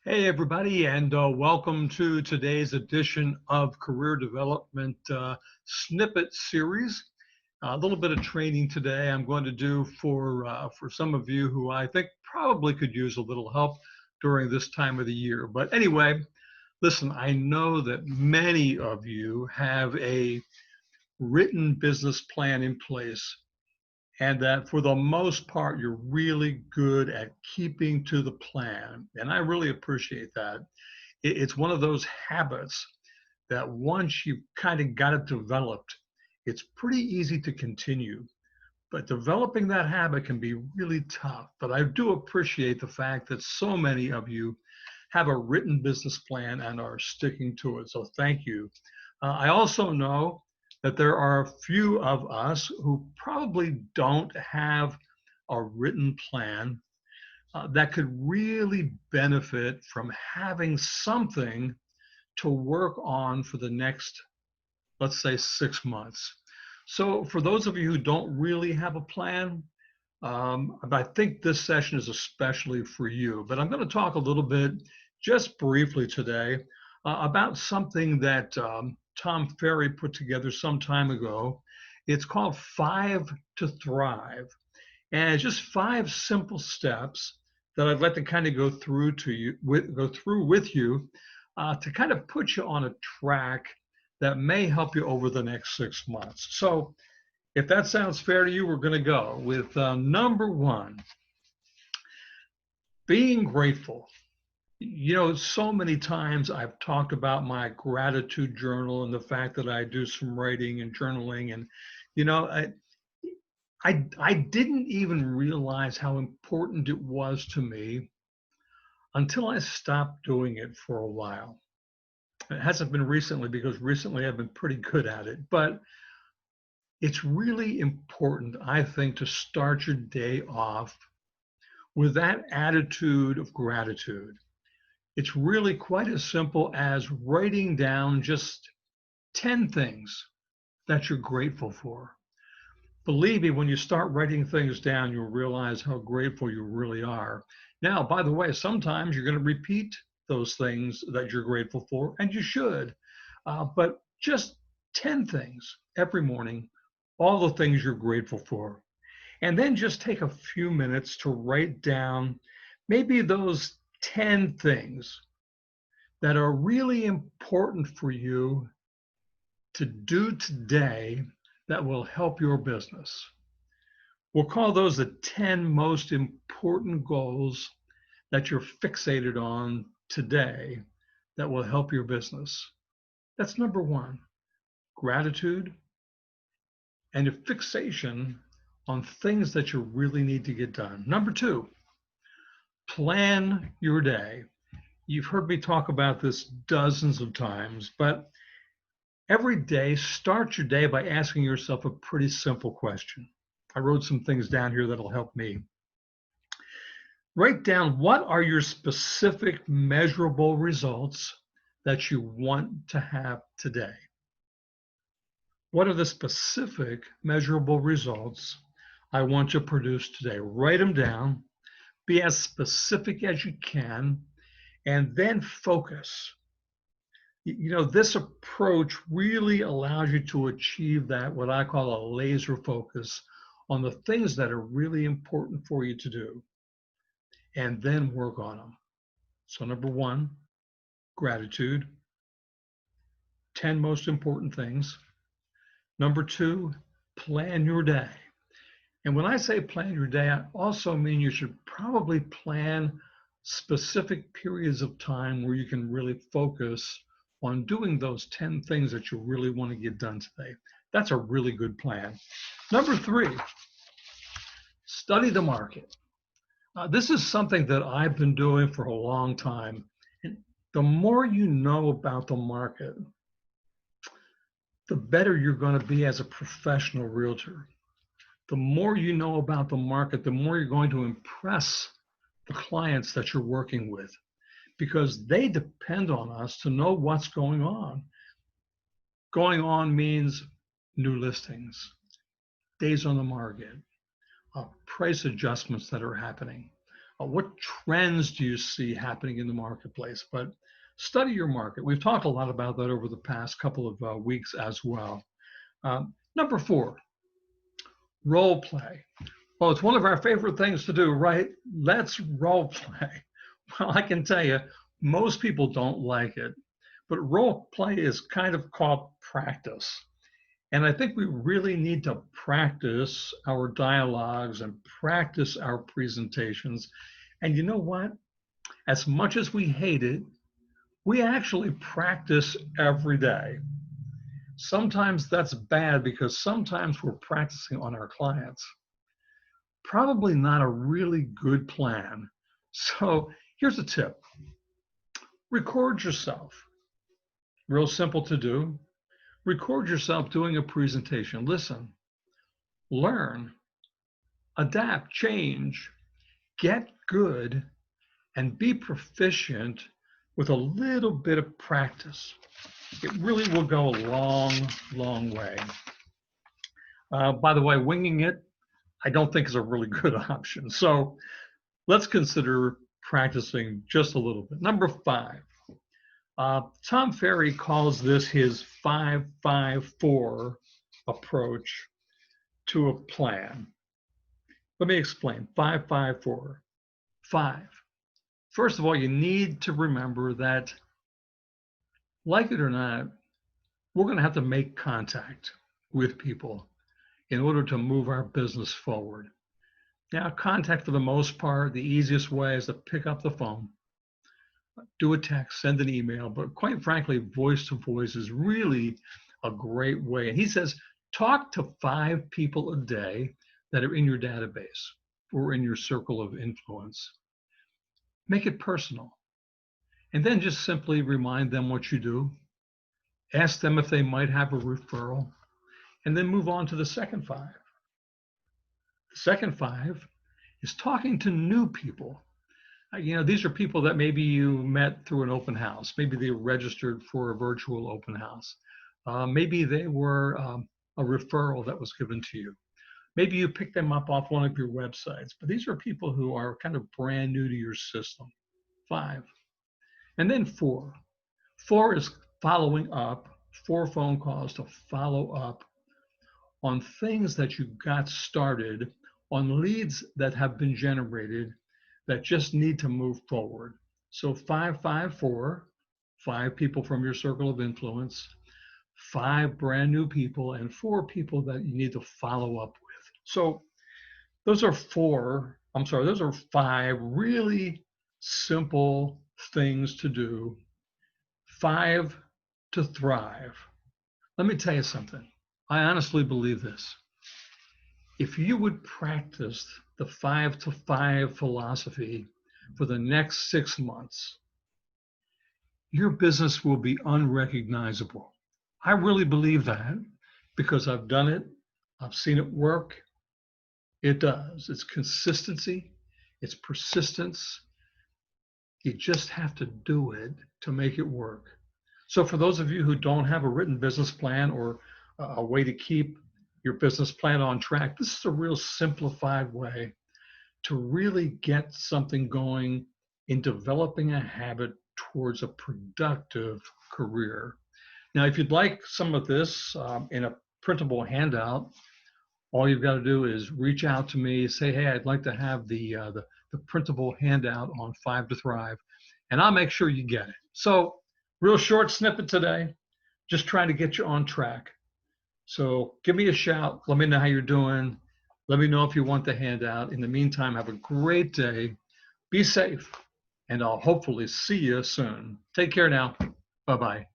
Hey, everybody, and welcome to today's edition of Career Development Snippet Series. A little bit of training today I'm going to do for some of you who I think probably could use a little help during this time of the year. But anyway, listen, I know that many of you have a written business plan in place and that for the most part, you're really good at keeping to the plan. And I really appreciate that. It's one of those habits that once you've kind of got it developed, it's pretty easy to continue. But developing that habit can be really tough. But I do appreciate the fact that so many of you have a written business plan and are sticking to it. So thank you. I also know that there are a few of us who probably don't have a written plan that could really benefit from having something to work on for the next, let's say, 6 months. So for those of you who don't really have a plan, I think this session is especially for you. But I'm going to talk a little bit, just briefly today, about something that Tom Ferry put together some time ago. It's called Five to Thrive. And it's just five simple steps that I'd like to kind of go through with you to kind of put you on a track that may help you over the next 6 months. So if that sounds fair to you, we're going to go with number one, being grateful. You know, so many times I've talked about my gratitude journal and the fact that I do some writing and journaling. And, you know, I didn't even realize how important it was to me until I stopped doing it for a while. It hasn't been recently because recently I've been pretty good at it. But it's really important, I think, to start your day off with that attitude of gratitude. It's really quite as simple as writing down just 10 things that you're grateful for. Believe me, when you start writing things down, you'll realize how grateful you really are. Now, by the way, sometimes you're going to repeat those things that you're grateful for, and you should. But just 10 things every morning, all the things you're grateful for. And then just take a few minutes to write down maybe those 10 things that are really important for you to do today that will help your business. We'll call those the 10 most important goals that you're fixated on today that will help your business. That's number one, gratitude and a fixation on things that you really need to get done. Number two, plan your day. You've heard me talk about this dozens of times, but every day, start your day by asking yourself a pretty simple question. I wrote some things down here that'll help me. Write down what are your specific measurable results that you want to have today. What are the specific measurable results I want to produce today? Write them down, be as specific as you can, and then focus. You know, this approach really allows you to achieve that, what I call a laser focus on the things that are really important for you to do, and then work on them. So, number one, gratitude, 10 most important things. Number two, plan your day. And when I say plan your day, I also mean you should probably plan specific periods of time where you can really focus on doing those 10 things that you really want to get done today. That's a really good plan. Number three, study the market. This is something that I've been doing for a long time. And the more you know about the market, the better you're going to be as a professional realtor. The more you know about the market, the more you're going to impress the clients that you're working with because they depend on us to know what's going on. Going on means new listings, days on the market, price adjustments that are happening. What trends do you see happening in the marketplace? But study your market. We've talked a lot about that over the past couple of weeks as well. Number 4, role play. Well, it's one of our favorite things to do, right? Let's role play. Well, I can tell you, most people don't like it, but role play is kind of called practice. And I think we really need to practice our dialogues and practice our presentations. And you know what? As much as we hate it, we actually practice every day. Sometimes that's bad because sometimes we're practicing on our clients. Probably not a really good plan. So here's a tip. Record yourself. Real simple to do. Record yourself doing a presentation. Listen, learn, adapt, change, get good, and be proficient with a little bit of practice. It really will go a long, long way. By the way, winging it, I don't think is a really good option. So let's consider practicing just a little bit. Number 5, Tom Ferry calls this his 5-5-4 approach to a plan. Let me explain. 5-5-4. 5. First of all, you need to remember that, like it or not, we're going to have to make contact with people in order to move our business forward. Now, contact for the most part, the easiest way is to pick up the phone, do a text, send an email, but quite frankly, voice to voice is really a great way. And he says, talk to 5 people a day that are in your database or in your circle of influence. Make it personal. And then just simply remind them what you do. Ask them if they might have a referral, and then move on to the second 5. The second 5 is talking to new people. These are people that maybe you met through an open house. Maybe they registered for a virtual open house. Maybe they were a referral that was given to you. Maybe you picked them up off one of your websites. But these are people who are kind of brand new to your system. 5. And then 4. 4 is following up, 4 phone calls to follow up on things that you got started, on leads that have been generated that just need to move forward. So 5-5-4, 5 people from your circle of influence, 5 brand new people, and 4 people that you need to follow up with. So those are 5 really simple things to do. 5 to thrive. Let me tell you something. I honestly believe this. If you would practice the 5-to-5 philosophy for the next 6 months, your business will be unrecognizable. I really believe that because I've done it. I've seen it work. It does. It's consistency. It's persistence. You just have to do it to make it work. So for those of you who don't have a written business plan or a way to keep your business plan on track, this is a real simplified way to really get something going in developing a habit towards a productive career. Now, if you'd like some of this in a printable handout, all you've got to do is reach out to me, say, hey, I'd like to have the printable handout on 5 to Thrive, and I'll make sure you get it. So real short snippet today, just trying to get you on track. So give me a shout. Let me know how you're doing. Let me know if you want the handout. In the meantime, have a great day. Be safe, and I'll hopefully see you soon. Take care now. Bye-bye.